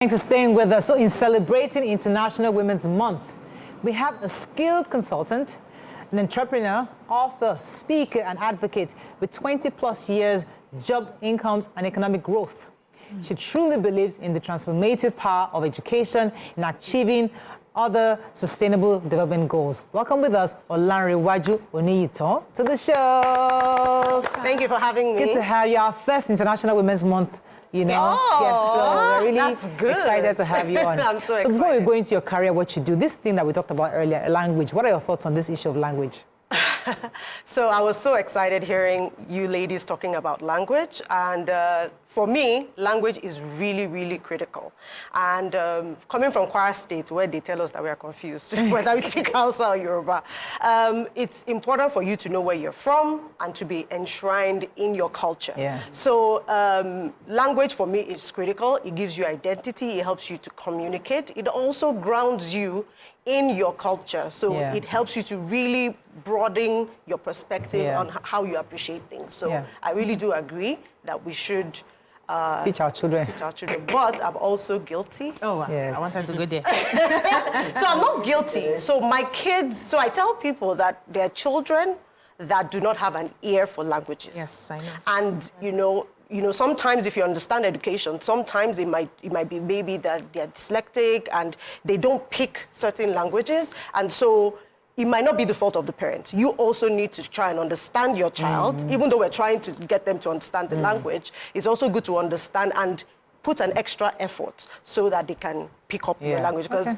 Thanks for staying with us. So in celebrating International Women's Month, we have a skilled consultant, an entrepreneur, author, speaker, and advocate with 20 plus years job incomes and economic growth. She truly believes in the transformative power of education in achieving other sustainable development goals. Welcome with us, Olarenwaju Oniyitan, to the show. Thank you for having me. Good to have you. Our first International Women's Month. You know, yes, so we're really excited to have you on. I'm so excited. So before we go into your career, what you do, this thing that we talked about earlier, language, what are your thoughts on this issue of language? So I was so excited hearing you ladies talking about language, and for me, language is really, really critical. And coming from Kwara State, where they tell us that we are confused whether we speak Hausa or Yoruba, it's important for you to know where you're from and to be enshrined in your culture. Yeah. So language for me is critical. It gives you identity. It helps you to communicate. It also grounds you in your culture. So it helps you to really broaden your perspective on how you appreciate things. So I really do agree that we should teach our children. But I'm also guilty. Oh, yes. I wanted to go there. So I'm not guilty. So my kids, so I tell people that there are children that do not have an ear for languages. Yes, I know. And you know, sometimes if you understand education, sometimes it might be maybe that they're dyslexic and they don't pick certain languages. And so it might not be the fault of the parent. You also need to try and understand your child, even though we're trying to get them to understand the language. It's also good to understand and put an extra effort so that they can pick up the language. Because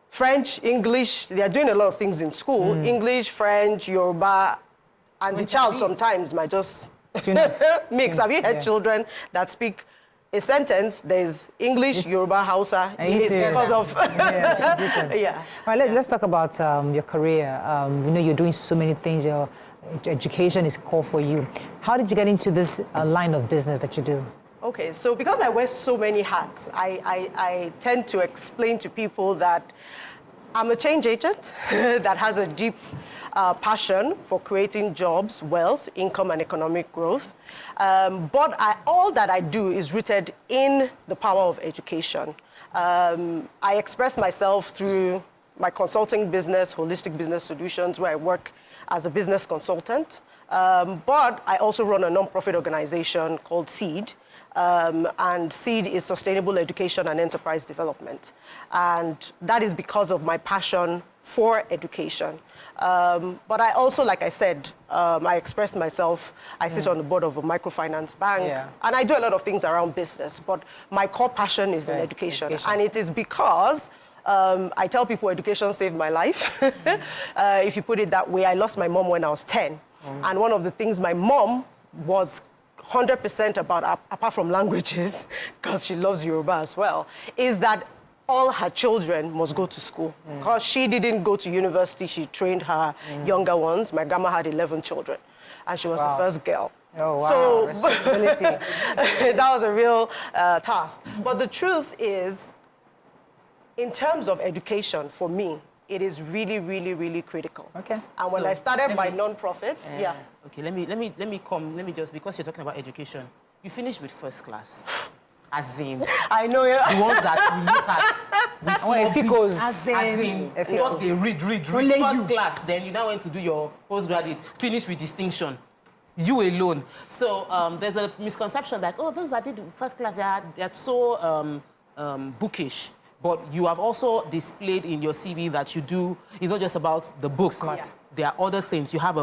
French, English, they are doing a lot of things in school. English, French, Yoruba, and the child sometimes might just mix. Have you heard children that speak a sentence, there's English, Yoruba, Hausa, it's because of... All right, let's talk about your career. We know you're doing so many things. Your education is core for you. How did you get into this line of business that you do? Okay, so because I wear so many hats, I tend to explain to people that I'm a change agent that has a deep passion for creating jobs, wealth, income, and economic growth. But all that I do is rooted in the power of education. I express myself through my consulting business, Holistic Business Solutions, where I work as a business consultant. But I also run a nonprofit organization called SEED. And SEED is Sustainable Education and Enterprise Development. And that is because of my passion for education. But I also, like I said, I express myself. I sit on the board of a microfinance bank. And I do a lot of things around business. But my core passion is in education. And it is because I tell people education saved my life. If you put it that way, I lost my mom when I was 10. And one of the things my mom was 100% about, apart from languages, because she loves Yoruba as well, is that all her children must go to school. Because she didn't go to university, she trained her younger ones. My grandma had 11 children, and she was the first girl. Oh, wow. So, responsibility. that was a real task. But the truth is, in terms of education, for me, it is really, really, really critical. Okay. And when I started my non-profit, Okay, let me just, because you're talking about education, you finished with first class. As in, I know the ones that we look at, Efficos. as in, just they read first class, then you now went to do your postgraduate, finish with distinction. You alone. So there's a misconception that, oh, those that did first class, they're so bookish. But you have also displayed in your CV that you do, it's not just about the book. There are other things. You have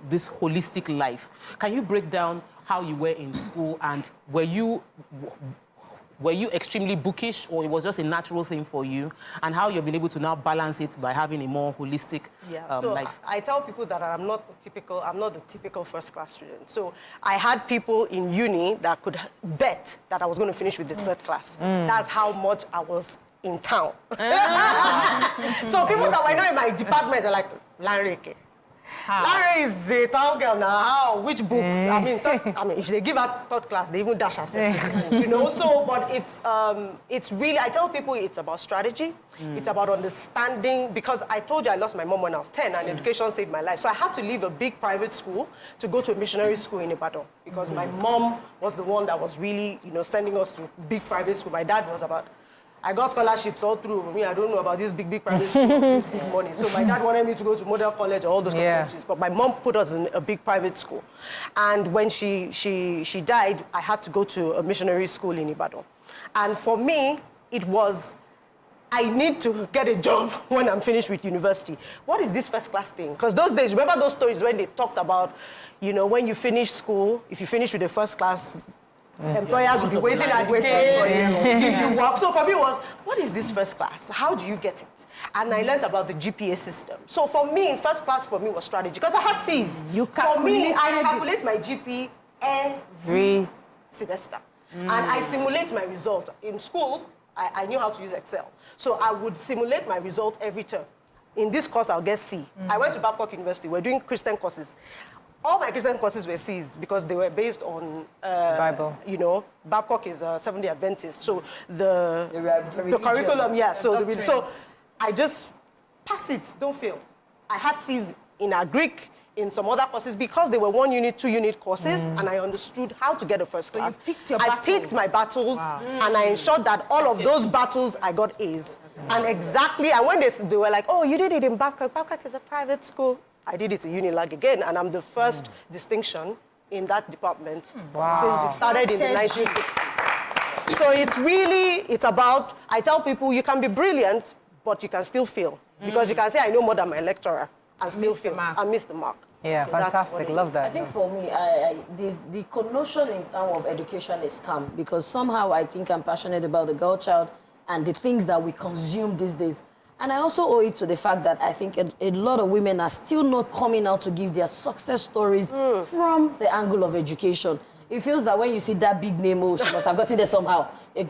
this holistic life. Can you break down how you were in school, and were you extremely bookish, or it was just a natural thing for you, and how you've been able to now balance it by having a more holistic life? I tell people that I'm not the typical first class student. So I had people in uni that could bet that I was going to finish with the third class. That's how much I was in town. So people that were not in my department are like, Larry, Larry is a town girl now. How? Which book? I mean, if they give her third class, they even dash herself. You know. So, but it's really. I tell people it's about strategy. It's about understanding. Because I told you I lost my mom when I was 10, and education saved my life. So I had to leave a big private school to go to a missionary school in Ibadan, because my mom was the one that was really, sending us to big private school. My dad was about I got scholarships all through. Me, I don't know about this big private school, this big money. So my dad wanted me to go to Model College or all those colleges, but my mom put us in a big private school. And when she died, I had to go to a missionary school in Ibadan. And for me, it was, I need to get a job when I'm finished with university. What is this first class thing? Because those days, remember those stories when they talked about, you know, when you finish school, if you finish with the first class, employers will be waiting at the gate, give you work. So for me it was, what is this first class? How do you get it? And I learned about the GPA system. So for me, first class for me was strategy, because I had C's. For me, I calculate my GP every semester. And I simulate my result. In school, I knew how to use Excel. So I would simulate my result every term. In this course, I'll get C. I went to Babcock University. We're doing Christian courses. All my Christian courses were C's because they were based on Bible. You know, Babcock is a Seventh-day Adventist, so the curriculum, so I just pass it, don't fail. I had C's in our Greek, in some other courses, because they were 1 unit, 2 unit courses, and I understood how to get a first class. So you picked your battles. I picked my battles, and I ensured that all of those battles I got A's. And when they were like, oh, you did it in Babcock. Babcock is a private school. I did it in Unilag again, and I'm the first distinction in that department since it started in the 1960s. So it's about, I tell people you can be brilliant, but you can still fail. Because you can say, I know more than my lecturer, and still fail, and miss the mark. Yeah, so fantastic, love that. I think for me, the connotation in terms of education is scam, because somehow I think I'm passionate about the girl child and the things that we consume these days. And I also owe it to the fact that I think a lot of women are still not coming out to give their success stories from the angle of education. It feels that when you see that big name, oh, she must have gotten there somehow. It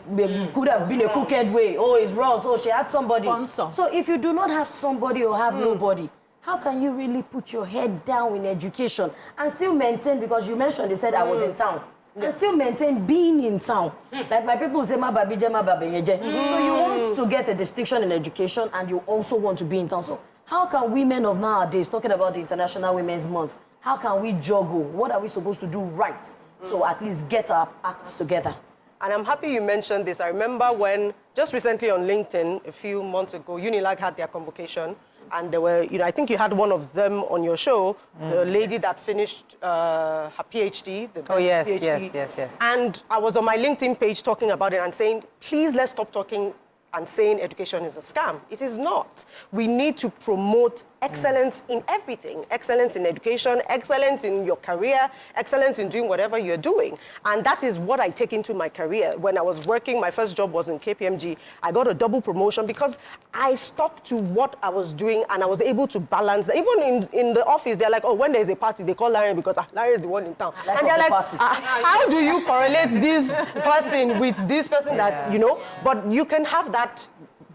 could have been a crooked way. Oh, it's wrong. Oh, she had somebody. Sponsor. So if you do not have somebody or have nobody, how can you really put your head down in education and still maintain, because you mentioned, they said I was in town, and still maintain being in town? Like my people say, ma babi je, ma babi yeje. So you want to get a distinction in education and you also want to be in town. So how can women of nowadays, talking about the International Women's Month, how can we juggle? What are we supposed to do right to at least get our acts together? And I'm happy you mentioned this. I remember when, just recently on LinkedIn, a few months ago, Unilag had their convocation. And there were, you know, I think you had one of them on your show, the lady that finished her PhD. PhD. Yes. And I was on my LinkedIn page talking about it and saying, please, let's stop talking and saying education is a scam. It is not. We need to promote excellence in everything. Excellence in education, excellence in your career, excellence in doing whatever you're doing. And that is what I take into my career. When I was working, my first job was in KPMG. I got a double promotion because I stuck to what I was doing and I was able to balance that. Even in the office, they're like, oh, when there's a party, they call Larry because Larry is the one in town. And they're like, how do you correlate this person with this person that, you know? But you can have that.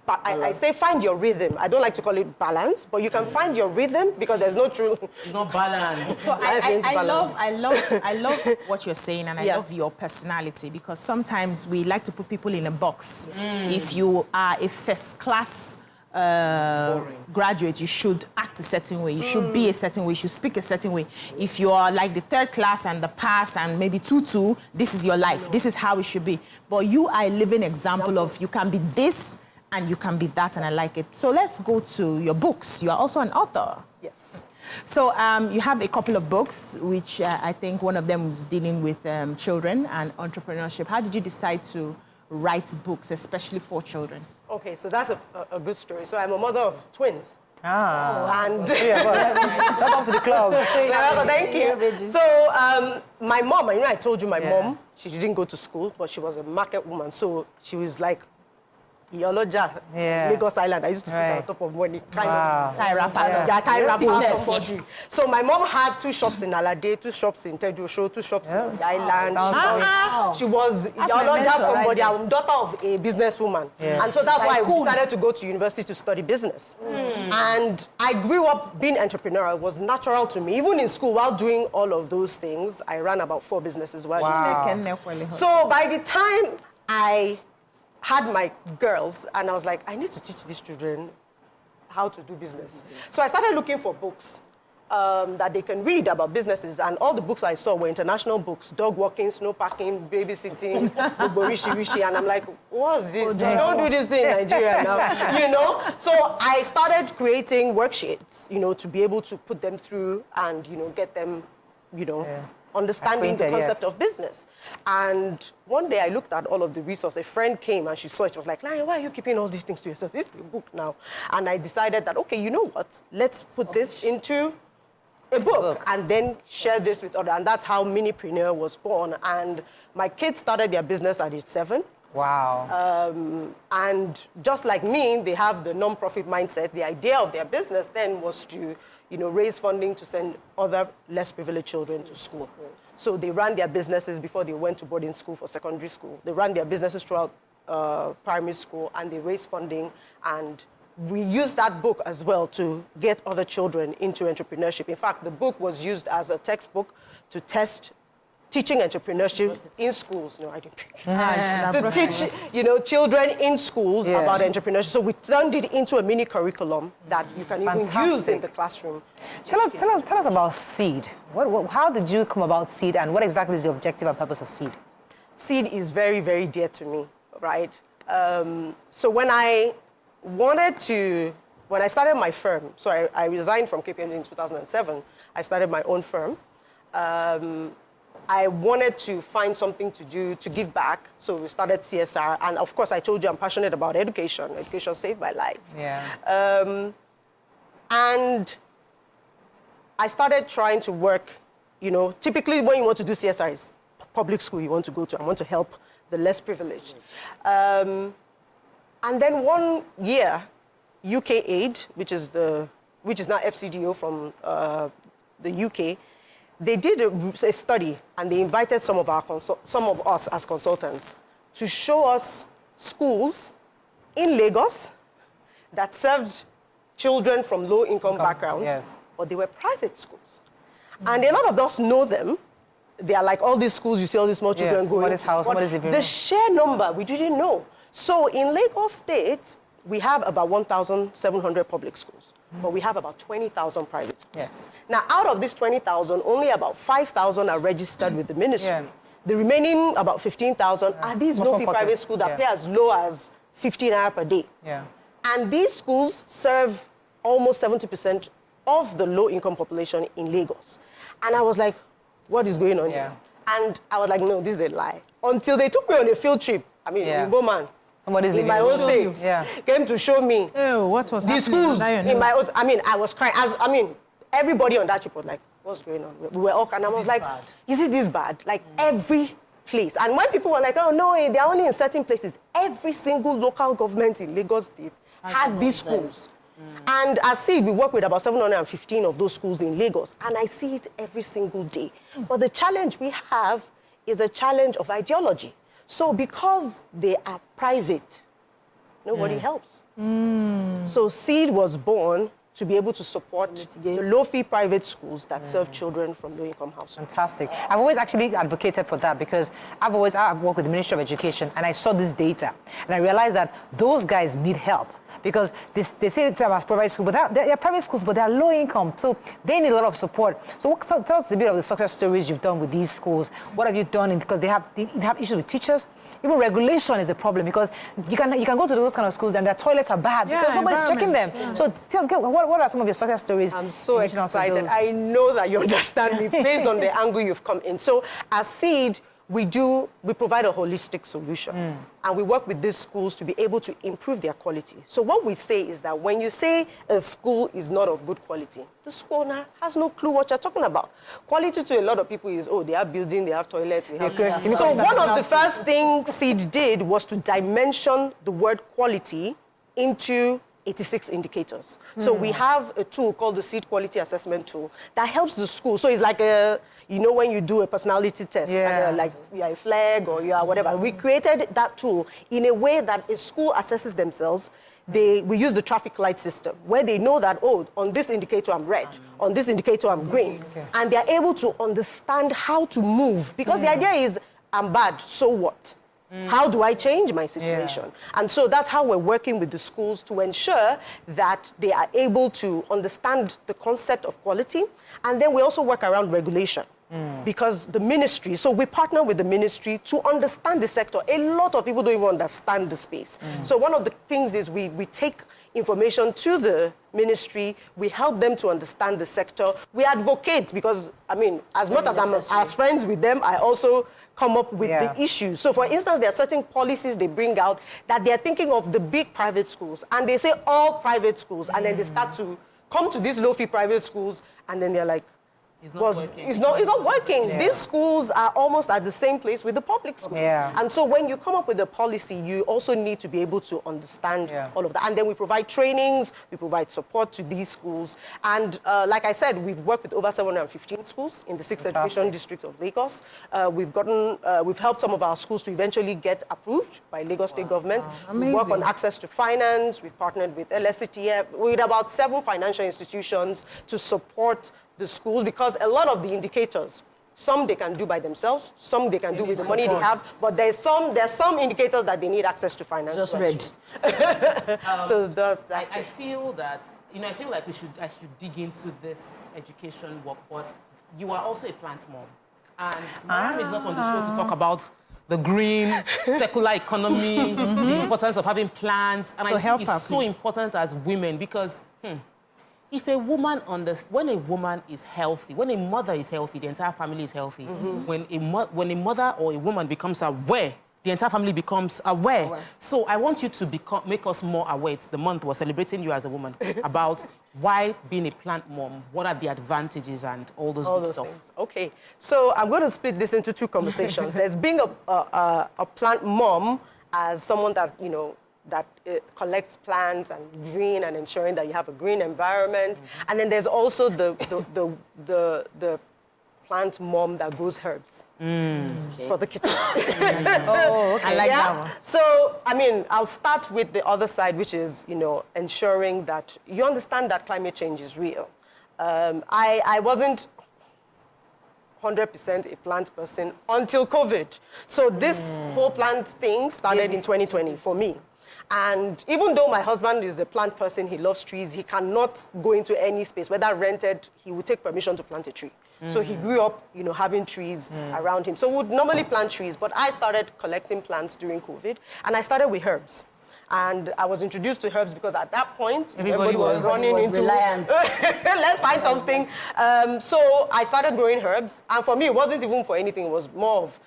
But I say find your rhythm. I don't like to call it balance, but you can find your rhythm because there's no true. No balance. So I love what you're saying, and I love your personality, because sometimes we like to put people in a box. If you are a first-class graduate, you should act a certain way. You should be a certain way. You should speak a certain way. If you are like the third class and the pass and maybe 2-2, this is your life. This is how it should be. But you are a living example of you can be this and you can be that, and I like it. So let's go to your books. You are also an author. Yes. So you have a couple of books, which I think one of them is dealing with children and entrepreneurship. How did you decide to write books, especially for children? Okay, so that's a good story. So I'm a mother of twins. And welcome to the club. Thank you. So my mom, you know, I told you my mom, she didn't go to school, but she was a market woman. So she was like, Yoloja, Lagos Island. I used to sit on top of money, tie wrapper somebody. So my mom had 2 shops in Alade, 2 shops in Tejosho, 2 shops in the island. She was Yoloja somebody, I'm daughter of a businesswoman. And so that's why I decided to go to university to study business. And I grew up being entrepreneurial. It was natural to me. Even in school, while doing all of those things, I ran about 4 businesses. So by the time I had my girls, and I was like, I need to teach these children how to do business. So I started looking for books. that they can read about businesses. And all the books I saw were international books: dog walking, snow packing, babysitting, rishi. And I'm like, what's this? You don't do this thing in Nigeria now, you know? So I started creating worksheets, you know, to be able to put them through and, you know, get them, you know, understanding the concept of business. And one day I looked at all of the resources. A friend came and she saw it. She was like, Lion, why are you keeping all these things to yourself? This is a book now. And I decided that, okay, you know what? Let's put this into a book and then share this with others. And that's how Minipreneur was born. And my kids started their business at age 7. Wow. And just like me, they have the non-profit mindset. The idea of their business then was to, you know, raise funding to send other less privileged children to school. So they ran their businesses before they went to boarding school for secondary school. They ran their businesses throughout primary school, and they raised funding. And we used that book as well to get other children into entrepreneurship. In fact, the book was used as a textbook to test teaching entrepreneurship in schools. No, I didn't pick it. To teach, you know, children in schools about entrepreneurship. So we turned it into a mini curriculum that you can even use in the classroom. Tell us about Seed. How did you come about Seed, and what exactly is the objective and purpose of Seed? Seed is very, very dear to me, right? So when I started my firm, so I resigned from KPMG in 2007, I started my own firm. I wanted to find something to do to give back, so we started CSR. And of course, I told you I'm passionate about education. Education saved my life. Yeah. And I started trying to work, you know, typically when you want to do CSR, is public school you want to go to. I want to help the less privileged. And then one year, UK Aid, which is now FCDO from the UK, they did a study, and they invited some of us as consultants to show us schools in Lagos that served children from low-income backgrounds, but they were private schools. And a lot of us know them. They are like all these schools you see all these small children going. What is house, what is living room? The sheer number, we didn't know. So in Lagos State, we have about 1,700 public schools, but we have about 20,000 private schools. Yes. Now, out of these 20,000, only about 5,000 are registered with the ministry. Yeah. The remaining, about 15,000, are these low-fee private schools that pay as low as 15 naira per day. Yeah. And these schools serve almost 70% of the low-income population in Lagos. And I was like, what is going on here? And I was like, no, this is a lie. Until they took me on a field trip. I mean, in Bowman. Somebody's in my own state, came to show me what was these schools in my own. I mean, I was crying. Everybody on that trip was like, "What's going on?" We were all, and I was like, "Is it this bad?" Like every place. And when people were like, "Oh no, they're only in certain places," every single local government in Lagos State has these schools. And as Seed, we work with about 715 of those schools in Lagos, and I see it every single day. But the challenge we have is a challenge of ideology. So because they are private, nobody helps. So Seed was born to be able to support the low-fee private schools that serve children from low-income households. Fantastic. I've always actually advocated for that because I've worked with the Ministry of Education, and I saw this data, and I realized that those guys need help because they say it's about private schools, but they're private schools, but they're low income, so they need a lot of support. So tell us a bit of the success stories you've done with these schools. What have you done? Because they have issues with teachers. Even regulation is a problem because you can go to those kind of schools and their toilets are bad because nobody's checking them. So what are some of your success stories? I'm so excited. I know that you understand me based on the angle you've come in. So as Seed, we provide a holistic solution. And we work with these schools to be able to improve their quality. So what we say is that when you say a school is not of good quality, the school owner has no clue what you're talking about. Quality to a lot of people is, they have buildings, they have toilets, they have... So one of the first things Seed did was to dimension the word quality into 86 indicators. So we have a tool called the Seed Quality Assessment Tool that helps the school. So it's like when you do a personality test, like you are a flag or you are whatever. We created that tool in a way that a school assesses themselves. We use the traffic light system where they know that, on this indicator I'm red, on this indicator I'm green. And they're able to understand how to move because the idea is, I'm bad, so what? How do I change my situation? And so that's how we're working with the schools to ensure that they are able to understand the concept of quality. And then we also work around regulation. Because the ministry, so we partner with the ministry to understand the sector. A lot of people don't even understand the space. So one of the things is we take information to the ministry, we help them to understand the sector. We advocate because, I mean, as much as I'm as friends with them, I also come up with the issues. So for instance, there are certain policies they bring out that they're thinking of the big private schools, and they say all private schools, and then they start to come to these low-fee private schools, and then they're like, it's not working. Yeah. These schools are almost at the same place with the public schools. Yeah. And so when you come up with a policy, you also need to be able to understand all of that. And then we provide trainings, we provide support to these schools. And like I said, we've worked with over 715 schools in the 6th Education District of Lagos. We've helped some of our schools to eventually get approved by Lagos State government. We work on access to finance. We've partnered with LSCTF, with about 7 financial institutions to support the schools, because a lot of the indicators, some they can do by themselves, some they can do with the money they have, but there's some indicators that they need access to finance. Just read. So that's I feel that, I feel like I should dig into this education work, but you are also a plant mom. And Mariam is not on the show to talk about the green, circular economy, the importance of having plants. And I think it's so important as women because, if a woman when a woman is healthy, when a mother is healthy, the entire family is healthy. When a mother or a woman becomes aware, the entire family becomes aware. So I want you to make us more aware. It's the month we're celebrating you as a woman about why being a plant mom, what are the advantages and all those good stuff. Things. Okay, so I'm going to split this into 2 conversations. There's being a plant mom as someone that, that collects plants and green and ensuring that you have a green environment. And then there's also the plant mom that grows herbs for the kitchen. I like that one. So, I mean, I'll start with the other side, which is, ensuring that you understand that climate change is real. I wasn't 100% a plant person until COVID. So this whole plant thing started in 2020 for me. And even though my husband is a plant person, he loves trees, he cannot go into any space, whether rented, he would take permission to plant a tree. So he grew up, having trees around him. So we would normally plant trees, but I started collecting plants during COVID, and I started with herbs. And I was introduced to herbs because at that point, everybody was running into reliant. Let's find something. So I started growing herbs, and for me, it wasn't even for anything. It was more of,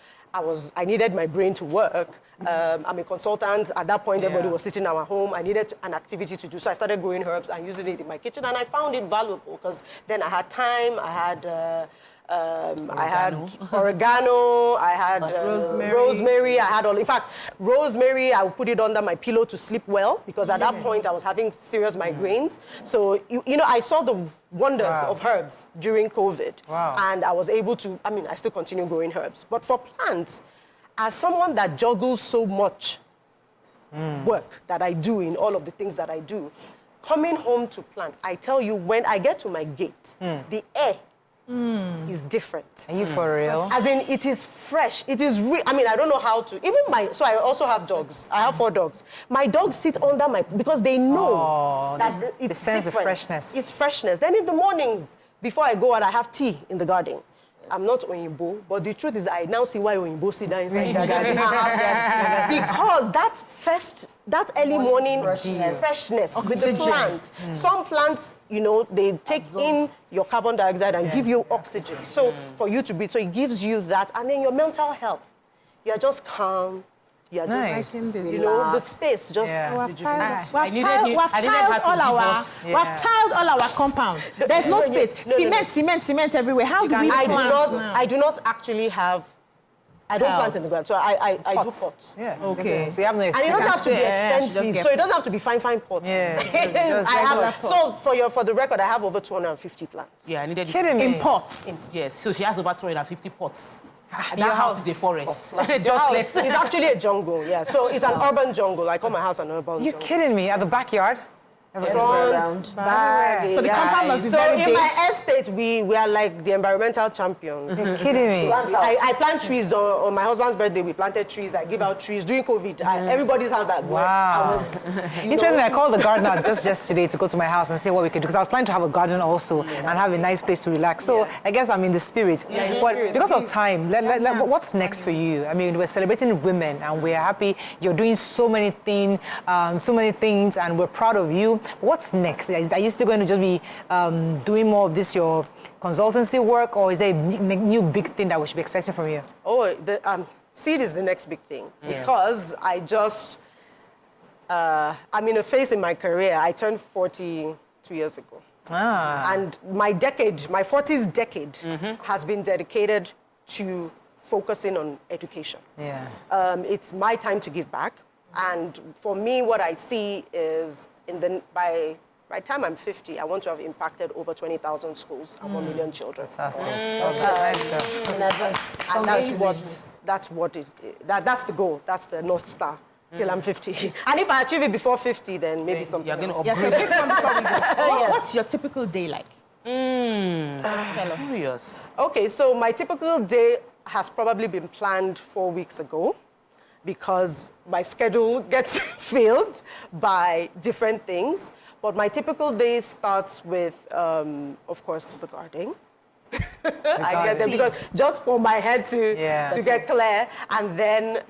I needed my brain to work. I'm a consultant. At that point, everybody was sitting at my home. I needed an activity to do, so I started growing herbs and using it in my kitchen, and I found it valuable because then I had time. I had oregano, I had rosemary, I had all. In fact, rosemary, I would put it under my pillow to sleep well because at that point I was having serious migraines. So, I saw the wonders of herbs during COVID. And I was able to, I still continue growing herbs. But for plants, as someone that juggles so much work that I do in all of the things that I do, coming home to plants, I tell you, when I get to my gate, the air is different. Are you for real? As in, it is fresh. It is I don't know how to. So I also have dogs. I have 4 dogs. My dogs sit under because they know that it's the sense different. of freshness. It's freshness. Then in the mornings, before I go out, I have tea in the garden. I'm not Oyinbo, but the truth is I now see why Oyinbo sit down inside the garden. Because that early morning freshness with the plants. Some plants, they take in your carbon dioxide and give you oxygen. So for you to breathe, so it gives you that. And then your mental health, you're just calm. You're just, the space just. We've tiled all our compound. There's no space. Cement everywhere. How do we plant now? I do not actually have. I don't plant in the ground, so I do pots. Yeah. Okay. So you have no and it doesn't have to be expensive, so it doesn't have to be fine pots. Yeah. For the record, I have over 250 plants. Yeah, I needed Kidding me. In pots. Yes, so she has over 250 pots. That house is a forest. It's actually a jungle, yeah. So it's an urban jungle. I call my house an urban jungle. You're kidding me? At the backyard? front, back. So the compound must be So very in big. my estate, we are like the environmental champions. You're kidding me. I plant trees on my husband's birthday. We planted trees. I give out trees during COVID. Everybody's house that Wow. Interesting. I called the gardener just yesterday to go to my house and see what we could do because I was planning to have a garden also and have a nice place to relax. So I guess I'm in the spirit. But because of time, what's next for you? I mean, we're celebrating women and we're happy. You're doing so many things, and we're proud of you. What's next? Are you still going to just be doing more of this, your consultancy work, or is there a new big thing that we should be expecting from you? Oh, the seed is the next big thing because I just, I'm in a phase in my career. I turned 40 2 years ago. And my 40s decade has been dedicated to focusing on education. Yeah. It's my time to give back. And for me, what I see is by the time I'm 50, I want to have impacted over 20,000 schools and 1 million children. That's nice. And that's the goal. That's the North Star till I'm 50. And if I achieve it before 50, then maybe something You're going to else. upgrade. Yes, so quick one before we go. What's your typical day like? Tell us. Curious. Okay, so my typical day has probably been planned 4 weeks ago because my schedule gets filled by different things. But my typical day starts with, of course, the gardening. I get them because just for my head to get clear, and then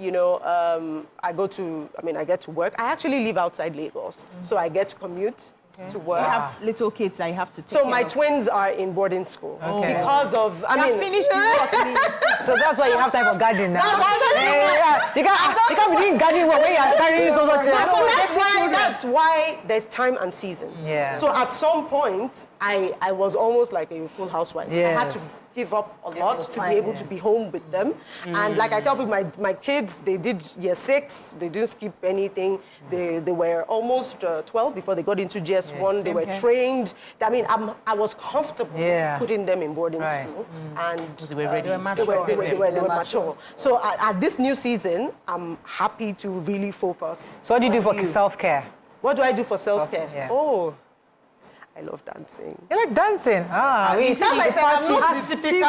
I get to work. I actually live outside Lagos, so I get to commute to work. You have little kids that you have to take So care my of. twins are in boarding school because of Finished the work. So that's why you have time for gardening now. You can't be doing gardening when you're carrying so much. That's why there's time and seasons. Yeah. So at some point, I was almost like a full housewife. Yes. I had to give up a lot to be able to be home with them. And like I tell people, my kids, they did year 6. They didn't skip anything. They were almost 12 before they got into GS1. They were trained. I mean, I was comfortable putting them in boarding school. And They were ready. they were mature. So at this new season, I'm happy to really focus. So what do you do for self-care? What do I do for self-care? Yeah. Oh, I love dancing. You like dancing? It sounds like I'm not the typical.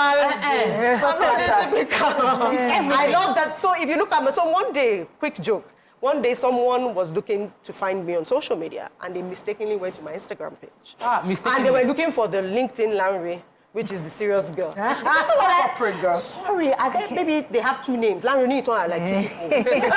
I love that. So if you look at me, so one day, quick joke. One day, someone was looking to find me on social media, and they mistakenly went to my Instagram page. Mistakenly. And they were looking for the LinkedIn Larry, which is the serious girl. Corporate girl. Sorry, I think maybe they have 2 names. Larry Oniyitan, I like 2 people.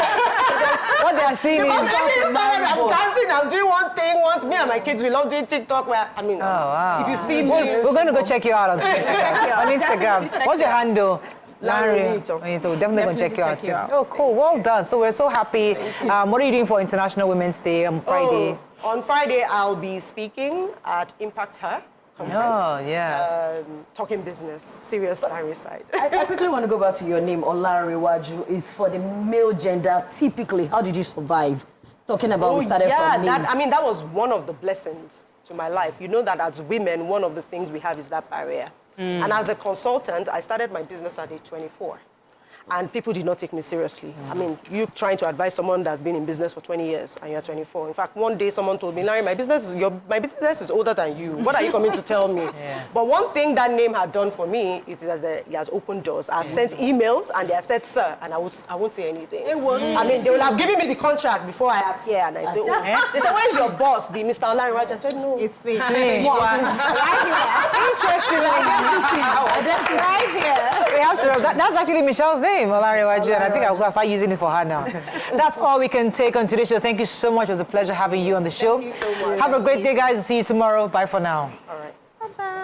What they are seeing Because is... every time I'm dancing, I'm doing one thing. Me and my kids, we love doing TikTok. If you see me, We're going to go check you out on Instagram. What's your handle? Larry. So we're definitely going to check you out. Oh, cool. Well done. So we're so happy. What are you doing for International Women's Day on Friday? On Friday, I'll be speaking at Impact Her conference. Oh, yes. Talking business, serious Larry side. I quickly want to go back to your name, Olarenwaju, is for the male gender. Typically, how did you survive? Talking about we started from names. That was one of the blessings to my life. You know that as women, one of the things we have is that barrier. And as a consultant, I started my business at age 24. And people did not take me seriously. I mean, you trying to advise someone that's been in business for 20 years and you're 24. In fact, one day someone told me, Larry, my business is older than you. What are you coming to tell me? But one thing that name had done for me is that it has opened doors. I've sent emails and they have said, sir, and I won't say anything. I mean, they will have given me the contract before I appear. And I say, oh. They said, where's your boss, the Mr. Olarenwaju? I said, no. It's me. Interesting. Right here. We have to, that's actually Michelle's name, Olarewaju, and I think I'm going to start using it for her now. That's all we can take on today's show. Thank you so much. It was a pleasure having you on the show. Thank you so much. Have a great day, guys. See you tomorrow. Bye for now. All right. Bye-bye.